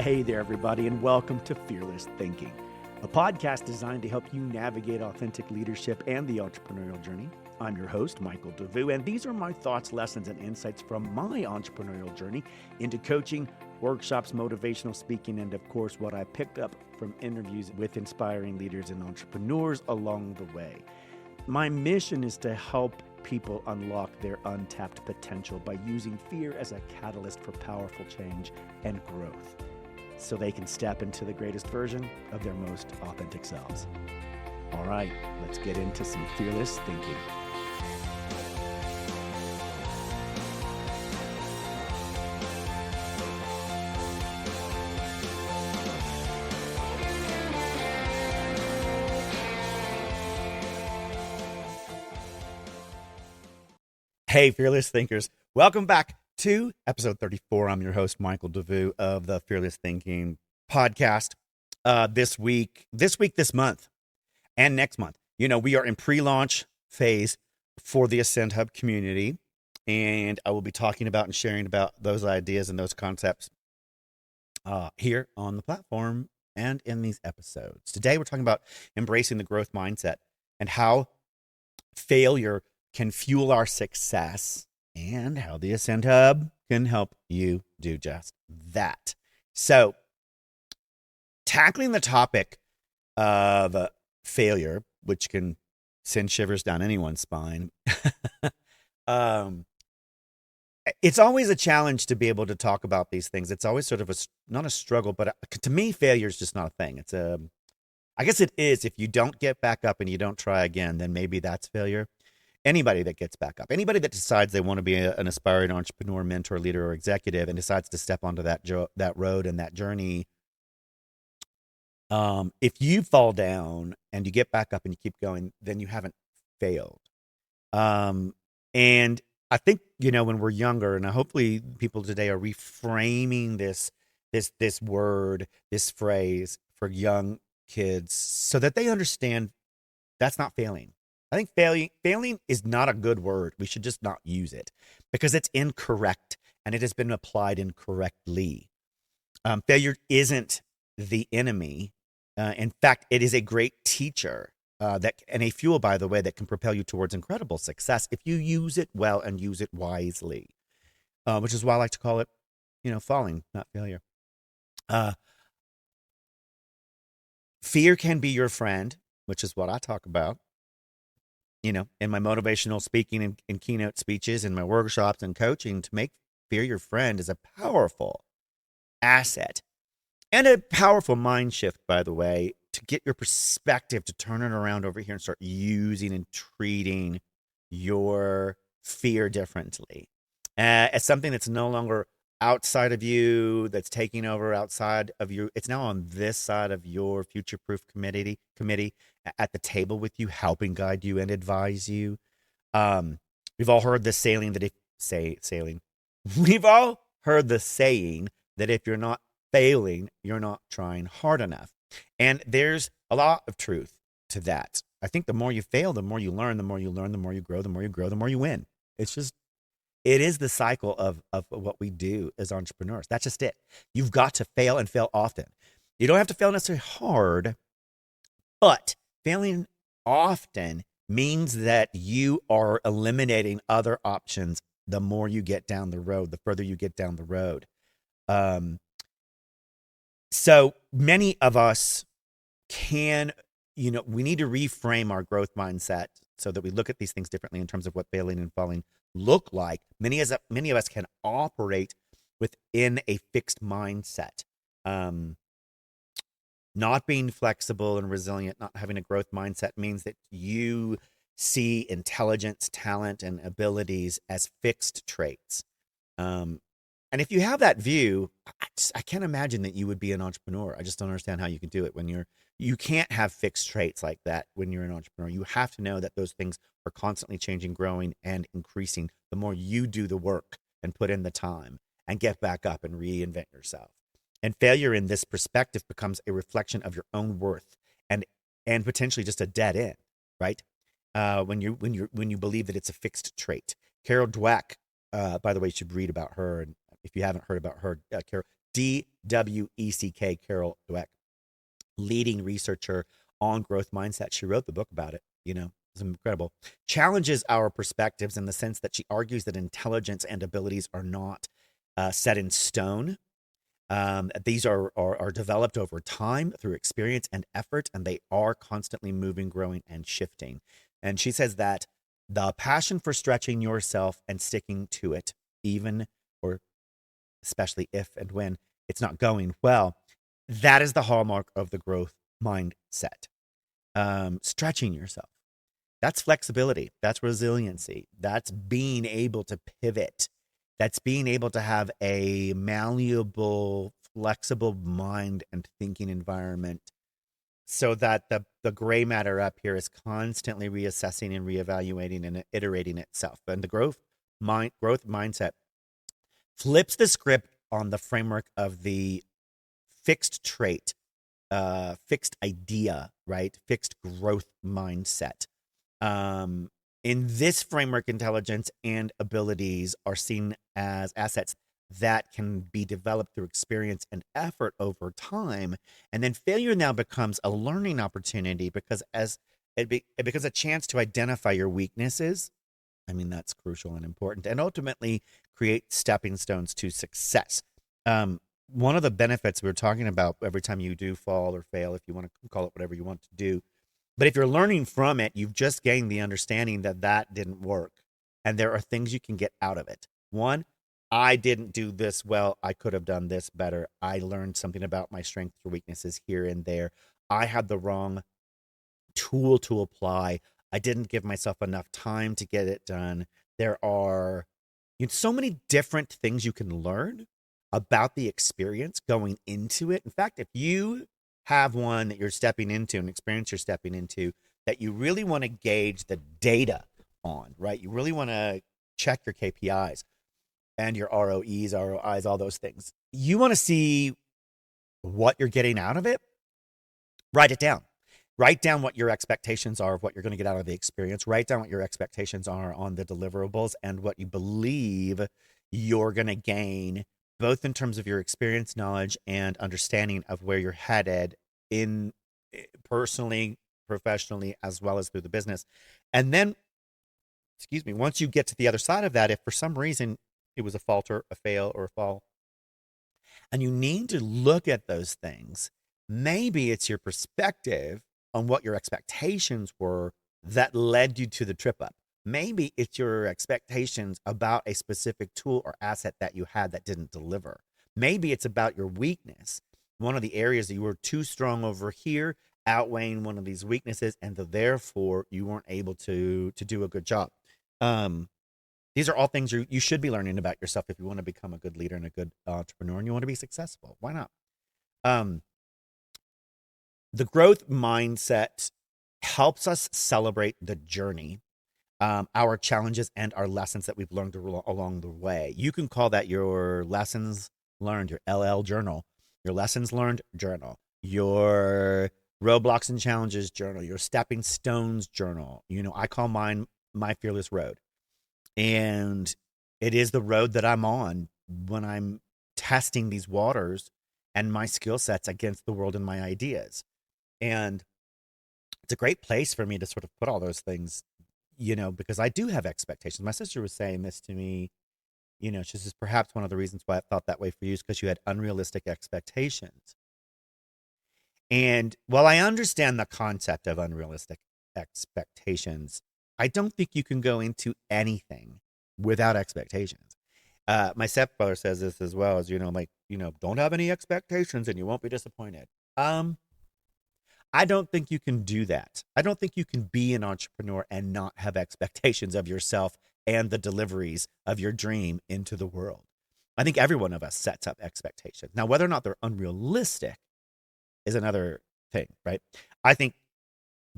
Hey there, everybody, and welcome to Fearless Thinking, a podcast designed to help you navigate authentic leadership and the entrepreneurial journey. I'm your host, Michael DeVue, and these are my thoughts, lessons, and insights from my entrepreneurial journey into coaching, workshops, motivational speaking, and of course, what I picked up from interviews with inspiring leaders and entrepreneurs along the way. My mission is to help people unlock their untapped potential by using fear as a catalyst for powerful change and growth, so they can step into the greatest version of their most authentic selves. All right, let's get into some fearless thinking. Hey, fearless thinkers. Welcome back to episode 34. I'm your host, Michael DeVue of the Fearless Thinking podcast. This month, and next month, we are in pre-launch phase for the Ascend Hub community, and I will be talking about and sharing about those ideas and those concepts here on the platform and in these episodes. Today, we're talking about embracing the growth mindset and how failure can fuel our success, and how the Ascend Hub can help you do just that. So, tackling the topic of failure, which can send shivers down anyone's spine, it's always a challenge to be able to talk about these things. It's always sort of not a struggle, but to me, failure is just not a thing. I guess it is. If you don't get back up and you don't try again, then maybe that's failure. Anybody that gets back up, anybody that decides they want to be an aspiring entrepreneur, mentor, leader, or executive, and decides to step onto that road and that journey, if you fall down and you get back up and you keep going, then you haven't failed. And I think, when we're younger, and hopefully people today are reframing this word, this phrase for young kids so that they understand that's not failing. I think failing is not a good word. We should just not use it because it's incorrect and it has been applied incorrectly. Failure isn't the enemy. In fact, it is a great teacher and a fuel, by the way, that can propel you towards incredible success if you use it well and use it wisely, which is why I like to call it, falling, not failure. Fear can be your friend, which is what I talk about. In my motivational speaking and keynote speeches, in my workshops and coaching, to make fear your friend is a powerful asset and a powerful mind shift, by the way, to get your perspective to turn it around over here and start using and treating your fear differently as something that's no longer outside of you, that's taking over outside of you. It's now on this side of your future-proof committee at the table with you, helping guide you and advise you. We've all heard the saying We've all heard the saying that if you're not failing, you're not trying hard enough. And there's a lot of truth to that. I think the more you fail, the more you learn, the more you learn, the more you grow, the more you grow, the more you win. It is the cycle of what we do as entrepreneurs. That's just it. You've got to fail and fail often. You don't have to fail necessarily hard, but failing often means that you are eliminating other options the more you get down the road, the further you get down the road. So many of us we need to reframe our growth mindset so that we look at these things differently in terms of what failing and falling look like. Many of us can operate within a fixed mindset. Not being flexible and resilient, not having a growth mindset means that you see intelligence, talent, and abilities as fixed traits. And if you have that view, I can't imagine that you would be an entrepreneur. I just don't understand how you can do it when you can't have fixed traits like that when you're an entrepreneur. You have to know that those things are constantly changing, growing, and increasing the more you do the work and put in the time and get back up and reinvent yourself. And failure in this perspective becomes a reflection of your own worth and potentially just a dead end, right? When you believe that it's a fixed trait. Carol Dweck, by the way, you should read about her. And if you haven't heard about her, Carol, Dweck, Carol Dweck, leading researcher on growth mindset. She wrote the book about it. It's incredible. Challenges our perspectives in the sense that she argues that intelligence and abilities are not set in stone. These are developed over time through experience and effort, and they are constantly moving, growing, and shifting. And she says that the passion for stretching yourself and sticking to it, even or especially if and when it's not going well, that is the hallmark of the growth mindset. Stretching yourself. That's flexibility. That's resiliency. That's being able to pivot. That's being able to have a malleable, flexible mind and thinking environment so that the gray matter up here is constantly reassessing and reevaluating and iterating itself. And the growth mindset flips the script on the framework of the fixed trait, fixed idea, right? Fixed growth mindset. In this framework, intelligence and abilities are seen as assets that can be developed through experience and effort over time. And then failure now becomes a learning opportunity because it becomes a chance to identify your weaknesses. I mean, that's crucial and important, and ultimately create stepping stones to success. One of the benefits we were talking about every time you do fall or fail, if you want to call it whatever you want to do, but if you're learning from it, you've just gained the understanding that didn't work. And there are things you can get out of it. One, I didn't do this well. I could have done this better. I learned something about my strengths or weaknesses here and there. I had the wrong tool to apply. I didn't give myself enough time to get it done. There are so many different things you can learn about the experience going into it. In fact, if you have one that you're stepping into, an experience you're stepping into that you really want to gauge the data on, right? You really want to check your KPIs and your ROEs, ROIs, all those things. You want to see what you're getting out of it. Write it down. Write down what your expectations are of what you're going to get out of the experience. Write down what your expectations are on the deliverables and what you believe you're going to gain, both in terms of your experience, knowledge, and understanding of where you're headed in personally, professionally, as well as through the business. And then, once you get to the other side of that, if for some reason it was a falter, a fail, or a fall, and you need to look at those things, maybe it's your perspective on what your expectations were that led you to the trip up. Maybe it's your expectations about a specific tool or asset that you had that didn't deliver. Maybe it's about your weakness. One of the areas that you were too strong over here, outweighing one of these weaknesses, and therefore you weren't able to do a good job. These are all things you should be learning about yourself if you want to become a good leader and a good entrepreneur and you want to be successful. Why not? The growth mindset helps us celebrate the journey, our challenges, and our lessons that we've learned along the way. You can call that your lessons learned, your LL journal, your lessons learned journal, your roadblocks and challenges journal, your stepping stones journal. I call mine my fearless road. And it is the road that I'm on when I'm testing these waters and my skill sets against the world and my ideas. And it's a great place for me to sort of put all those things, because I do have expectations. My sister was saying this to me, she says, perhaps one of the reasons why I felt that way for you is because you had unrealistic expectations. And while I understand the concept of unrealistic expectations, I don't think you can go into anything without expectations. My stepbrother says this as well, as don't have any expectations and you won't be disappointed. I don't think you can do that. I don't think you can be an entrepreneur and not have expectations of yourself and the deliveries of your dream into the world. I think every one of us sets up expectations. Now, whether or not they're unrealistic is another thing, right? I think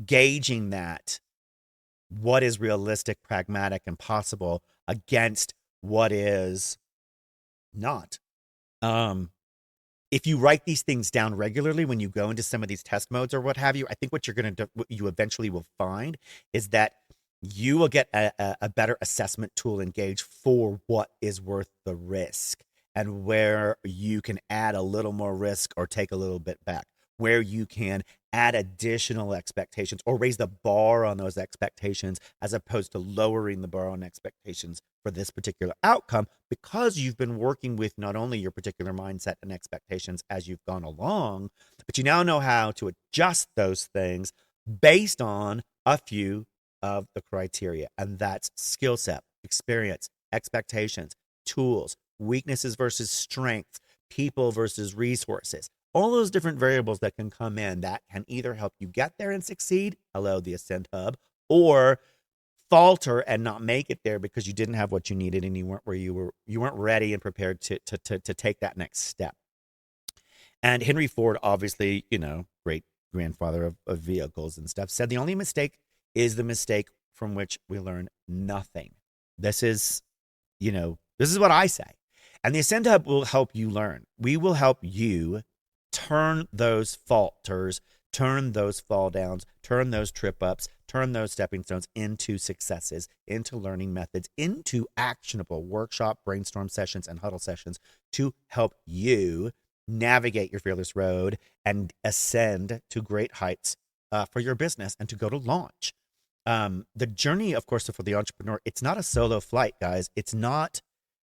gauging that, what is realistic, pragmatic, and possible against what is not. If you write these things down regularly when you go into some of these test modes or what have you, I think what you eventually will find is that you will get a better assessment tool and gauge for what is worth the risk and where you can add a little more risk or take a little bit back, where you can add additional expectations or raise the bar on those expectations as opposed to lowering the bar on expectations for this particular outcome, because you've been working with not only your particular mindset and expectations as you've gone along, but you now know how to adjust those things based on a few of the criteria. And that's skill set, experience, expectations, tools, weaknesses versus strengths, people versus resources. All those different variables that can come in that can either help you get there and succeed, hello, the Ascend Hub, or falter and not make it there because you didn't have what you needed and you weren't ready and prepared to take that next step. And Henry Ford, obviously, great grandfather of vehicles and stuff, said the only mistake is the mistake from which we learn nothing. This is what I say. And the Ascend Hub will help you learn. We will help you turn those falters, turn those fall downs, turn those trip ups, turn those stepping stones into successes, into learning methods, into actionable workshop, brainstorm sessions, and huddle sessions to help you navigate your fearless road and ascend to great heights for your business and to go to launch. The journey, of course, for the entrepreneur, it's not a solo flight, guys. It's not,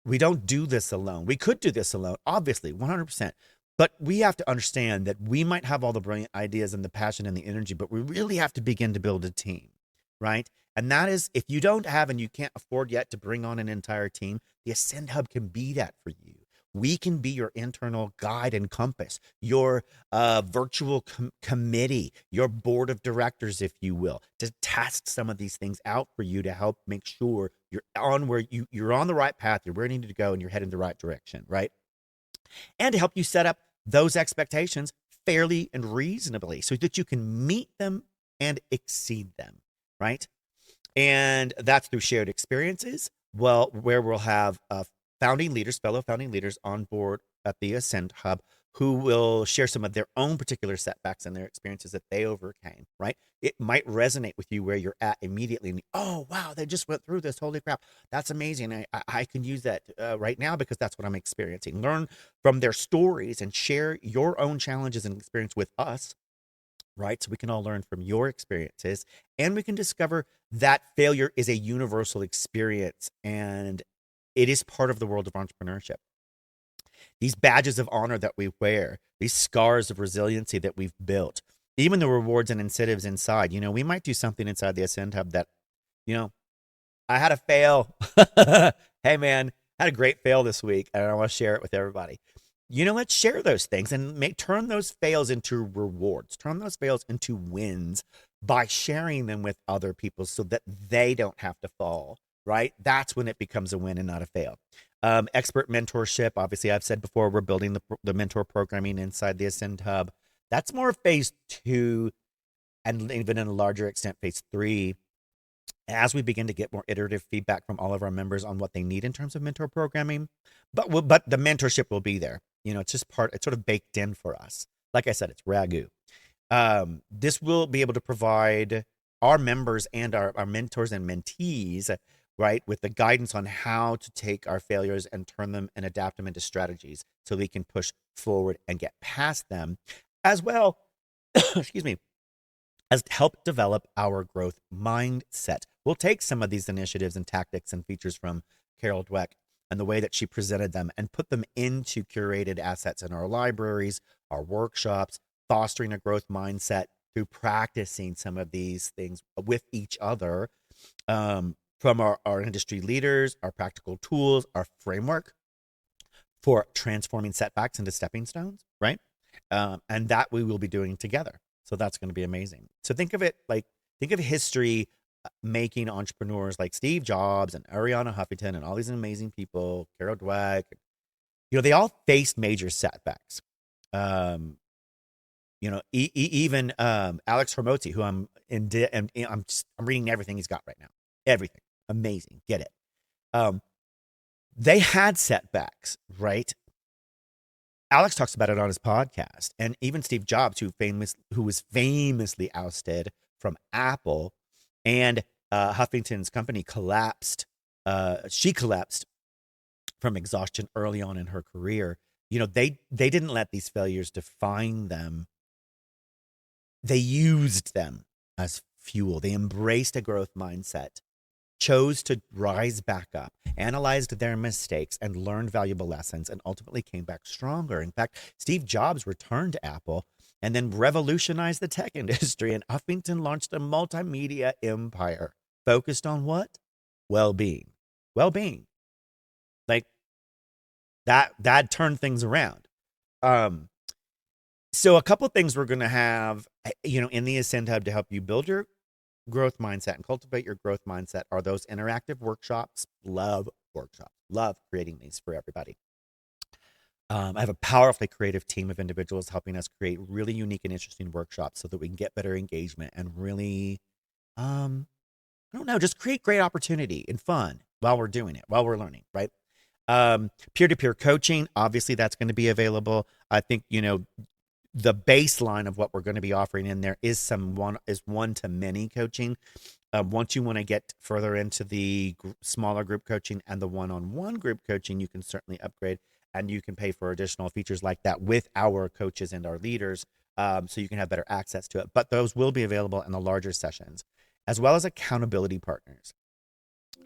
we don't do this alone. We could do this alone, obviously, 100%. But we have to understand that we might have all the brilliant ideas and the passion and the energy, but we really have to begin to build a team, right? And that is, if you don't have and you can't afford yet to bring on an entire team, the Ascend Hub can be that for you. We can be your internal guide and compass, your virtual committee, your board of directors, if you will, to test some of these things out for you to help make sure you're on you're on the right path, you're where you need to go, and you're heading the right direction, right? And to help you set up those expectations fairly and reasonably so that you can meet them and exceed them, right? And that's through shared experiences, where we'll have fellow founding leaders on board at the Ascend Hub who will share some of their own particular setbacks and their experiences that they overcame, right? It might resonate with you where you're at immediately. And, oh, wow, they just went through this. Holy crap. That's amazing. I can use that right now because that's what I'm experiencing. Learn from their stories and share your own challenges and experience with us, right? So we can all learn from your experiences and we can discover that failure is a universal experience and it is part of the world of entrepreneurship. These badges of honor that we wear, these scars of resiliency that we've built, even the rewards and incentives inside. We might do something inside the Ascend Hub that, I had a fail. Hey, man, I had a great fail this week, and I want to share it with everybody. Let's share those things and turn those fails into rewards, turn those fails into wins by sharing them with other people so that they don't have to fall, right? That's when it becomes a win and not a fail. Expert mentorship. Obviously, I've said before, we're building the mentor programming inside the Ascend Hub. That's more phase 2 and even in a larger extent, phase 3, as we begin to get more iterative feedback from all of our members on what they need in terms of mentor programming. But the mentorship will be there. It's just it's sort of baked in for us. Like I said, it's ragu. This will be able to provide our members and our mentors and mentees, right, with the guidance on how to take our failures and turn them and adapt them into strategies so we can push forward and get past them, as well, excuse me, as help develop our growth mindset. We'll take some of these initiatives and tactics and features from Carol Dweck and the way that she presented them and put them into curated assets in our libraries, our workshops, fostering a growth mindset through practicing some of these things with each other, from our industry leaders, our practical tools, our framework for transforming setbacks into stepping stones, right? And that we will be doing together. So that's going to be amazing. So think of history making entrepreneurs like Steve Jobs and Arianna Huffington and all these amazing people, Carol Dweck, they all faced major setbacks. Even Alex Hormozzi, who I'm reading everything he's got right now. Everything. Amazing. Get it. They had setbacks, right? Alex talks about it on his podcast. And even Steve Jobs, who was famously ousted from Apple, and Huffington's company collapsed. She collapsed from exhaustion early on in her career. They didn't let these failures define them. They used them as fuel. They embraced a growth mindset, chose to rise back up, analyzed their mistakes, and learned valuable lessons, and ultimately came back stronger. In fact, Steve Jobs returned to Apple and then revolutionized the tech industry, and Huffington launched a multimedia empire focused on what? Well-being. Well-being. Like, that turned things around. So a couple of things we're going to have, in the Ascend Hub to help you build your growth mindset and cultivate your growth mindset are those interactive workshops. Love workshops. Love creating these for everybody. I have a powerfully creative team of individuals helping us create really unique and interesting workshops so that we can get better engagement and really, just create great opportunity and fun while we're doing it, while we're learning, right? Peer-to-peer coaching, obviously that's going to be available. I think, the baseline of what we're going to be offering in there is one-to-many coaching. Once you want to get further into the smaller group coaching and the one-on-one group coaching, you can certainly upgrade, and you can pay for additional features like that with our coaches and our leaders, so you can have better access to it. But those will be available in the larger sessions, as well as accountability partners.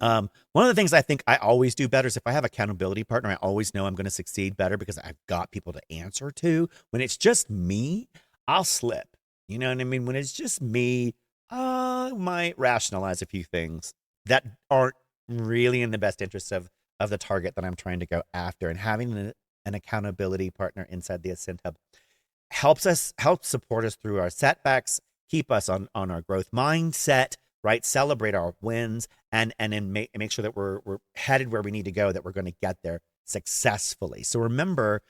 One of the things I think I always do better is if I have accountability partner, I always know I'm going to succeed better because I've got people to answer to. When it's just me, I'll slip. You know what I mean? When it's just me, I might rationalize a few things that aren't really in the best interest of the target that I'm trying to go after. And having an accountability partner inside the Ascend Hub helps support us through our setbacks, keep us on our growth mindset, right? Celebrate our wins, and then make sure that we're headed where we need to go, that we're going to get there successfully. So remember,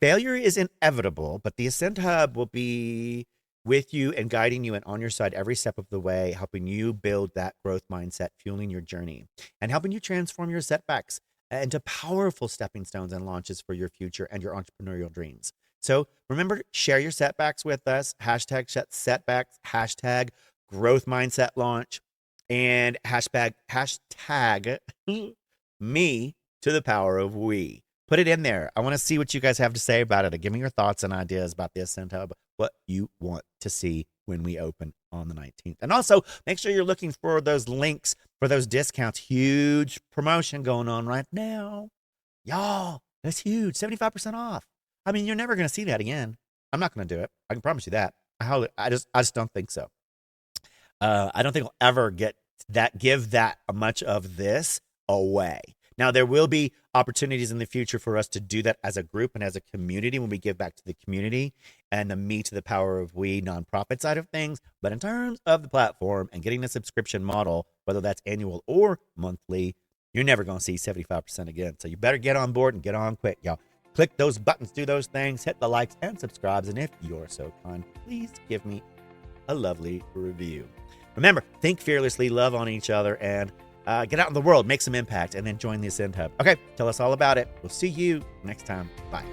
failure is inevitable, but the Ascend Hub will be with you and guiding you and on your side every step of the way, helping you build that growth mindset, fueling your journey, and helping you transform your setbacks into powerful stepping stones and launches for your future and your entrepreneurial dreams. So remember, share your setbacks with us. Hashtag setbacks, hashtag growth mindset launch, and hashtag me to the power of we. Put it in there. I want to see what you guys have to say about it. Give me your thoughts and ideas about the Ascend Hub, what you want to see when we open on the 19th. And also, make sure you're looking for those links for those discounts. Huge promotion going on right now. Y'all, that's huge. 75% off. I mean, you're never going to see that again. I'm not going to do it. I can promise you that. I just don't think so. I don't think we'll ever give that much of this away. Now, there will be opportunities in the future for us to do that as a group and as a community when we give back to the community and the me to the power of we nonprofit side of things. But in terms of the platform and getting a subscription model, whether that's annual or monthly, you're never going to see 75% again. So you better get on board and get on quick, y'all. Click those buttons, do those things, hit the likes and subscribes. And if you're so kind, please give me a lovely review. Remember, think fearlessly, love on each other, and get out in the world, make some impact, and then join the Ascend Hub. Okay, tell us all about it. We'll see you next time. Bye.